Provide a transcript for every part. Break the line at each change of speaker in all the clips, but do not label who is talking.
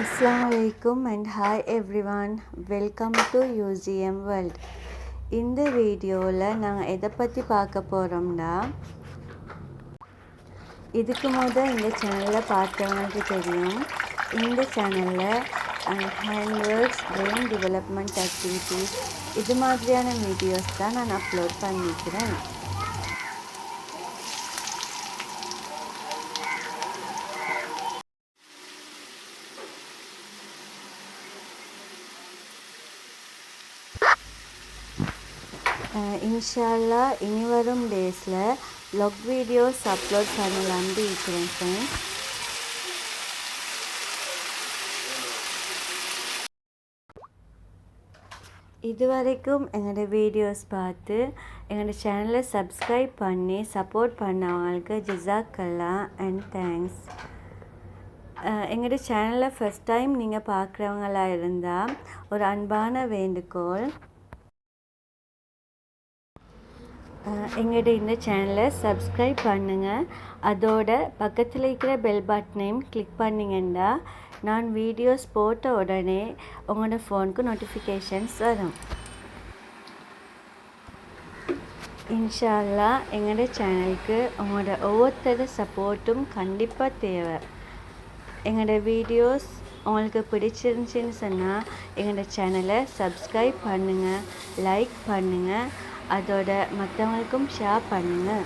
Assalamualaikum and hi everyone. Welcome to UGM World. இந்த வீடியோவில் நாங்கள் எதை பற்றி பார்க்க போகிறோம்னா, இதுக்கு இந்த சேனலில் பார்த்தவங்களுக்கு தெரியும். இந்த சேனலில் hand works, brain development activities இது மாதிரியான வீடியோஸ் தான் நான் அப்லோட் பண்ணிக்கிறேன். இன்ஷால்லா இனி வரும் டேஸில் vlog வீடியோஸ் அப்லோட் பண்ணலான்னு இருக்கிறேன் ஃப்ரெண்ட்ஸ். இது வரைக்கும் எங்களோட வீடியோஸ் பார்த்து எங்களோட சேனலை சப்ஸ்கிரைப் பண்ணி சப்போர்ட் பண்ணவங்களுக்கு ஜஸாக்கல்லா அண்ட் தேங்க்ஸ். எங்களோட சேனலை ஃபஸ்ட் டைம் நீங்கள் பார்க்குறவங்களா இருந்தால் ஒரு அன்பான வேண்டுகோள், எங்களோட இந்த சேனலை சப்ஸ்கிரைப் பண்ணுங்கள். அதோட பக்கத்தில் இருக்கிற பெல் பட்டனையும் கிளிக் பண்ணிங்கன்னா நான் வீடியோஸ் போட்ட உடனே உங்களோட ஃபோனுக்கு நோட்டிஃபிகேஷன்ஸ் வரும். இன்ஷா அல்லாஹ் எங்களோட சேனலுக்கு உங்களோட ஒவ்வொருத்தர சப்போர்ட்டும் கண்டிப்பாக தேவை. எங்களோட வீடியோஸ் உங்களுக்கு பிடிச்சிருந்துச்சின்னு சொன்னால் எங்களோட சேனலை சப்ஸ்கிரைப் பண்ணுங்கள், லைக் பண்ணுங்கள், அதோட மற்றவங்களுக்கும் ஷேர் பண்ணுங்கள்.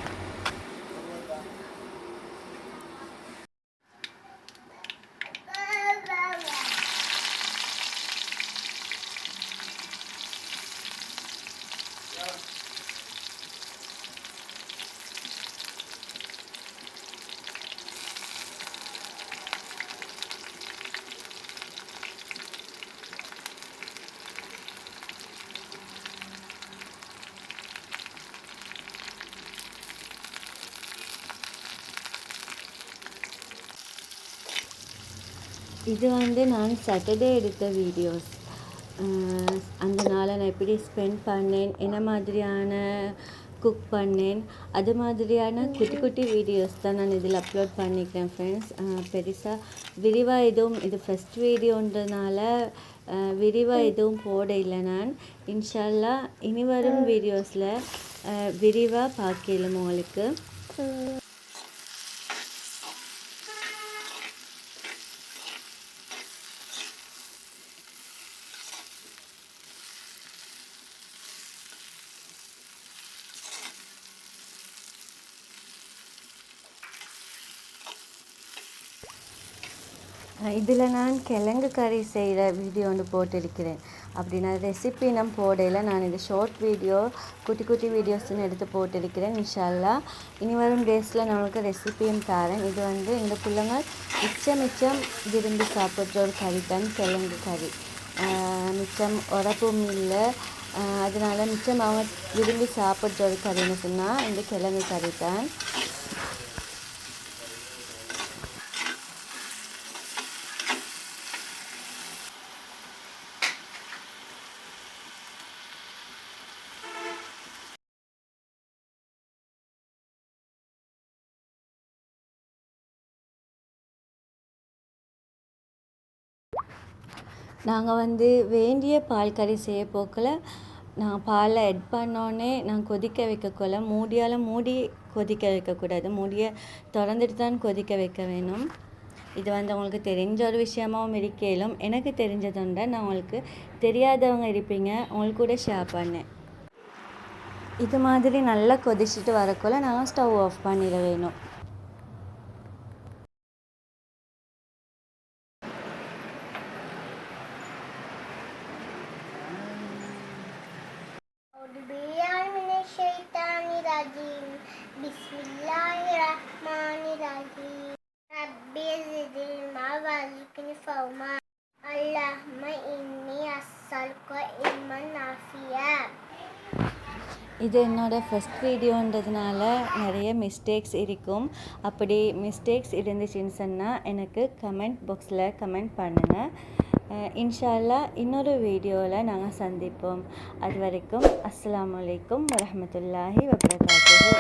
இது நான் சாட்டர்டே எடுத்த வீடியோஸ். அந்த நாளை நான் எப்படி ஸ்பெண்ட் பண்ணேன், என்ன மாதிரியான குக் பண்ணேன், அது மாதிரியான குட்டி குட்டி வீடியோஸ் தான் நான் இதில் அப்லோட் பண்ணிக்கிறேன் ஃப்ரெண்ட்ஸ். பெருசாக விரிவாக எதுவும், இது ஃபஸ்ட் வீடியோன்றதுனால விரிவாக எதுவும் போட இல்லை. நான் இன்ஷா அல்லாஹ் இனி வரும் வீடியோஸில் விரிவாக பார்க்கலாம் உங்களுக்கு. இதில் நான் கிழங்கு கறி செய்கிற வீடியோ ஒன்று போட்டிருக்கிறேன். அப்படி நான் ரெசிபி நான் போடையில் நான் இது ஷார்ட் வீடியோ குட்டி குட்டி வீடியோஸ்ன்னு எடுத்து போட்டிருக்கிறேன். இன்ஷா அல்லாஹ் இனி வரும் டேஸில் நம்மளுக்கு ரெசிபியும் தரேன். இது இந்த பிள்ளைங்க மிச்சம் விரும்பி சாப்பிட்ற ஒரு கறி தான் கிழங்கு கறி. மிச்சம் உரப்பும் இல்லை, அதனால் மிச்சம் அவங்க விரும்பி சாப்பிட்ற ஒரு கறின்னு சொன்னால் இந்த கிழங்கு கறி தான். நாங்கள் வேண்டிய பால் கறி செய்ய போக்கில் நான் பாலை ஆட் பண்ணோன்னே நான் கொதிக்க வைக்கக்குள்ள மூடி கொதிக்க வைக்கக்கூடாது, மூடியை திறந்துட்டு தான் கொதிக்க வைக்க வேணும். இது உங்களுக்கு தெரிஞ்ச ஒரு விஷயமாகவும் இருக்கலும், எனக்கு தெரிஞ்சதுண்ட நான் உங்களுக்கு தெரியாதவங்க இருப்பீங்க, உங்களுக்கு கூட ஷேர் பண்ணேன். இது மாதிரி நல்லா கொதிச்சுட்டு வரக்குள்ள நாங்கள் ஸ்டவ் ஆஃப் பண்ணிட வேணும்.
Bismillahirrahmanirrahim. Rabbi zidni warzuqni fawma. Allahumma inni as'aluka ilman nafi'a.
இது என்னோடய ஃபஸ்ட் வீடியோன்றதுனால நிறைய மிஸ்டேக்ஸ் இருக்கும். அப்படி மிஸ்டேக்ஸ் இருந்துச்சுன்னு சொன்னால் எனக்கு கமெண்ட் பாக்ஸில் கமெண்ட் பண்ணுங்கள். இன்ஷா அல்லாஹ் இன்னொரு வீடியோவில் நாங்கள் சந்திப்போம். அது வரைக்கும் அஸ்ஸலாமு அலைக்கும் வரஹ்மத்துல்லாஹி வபரகாத்துஹு.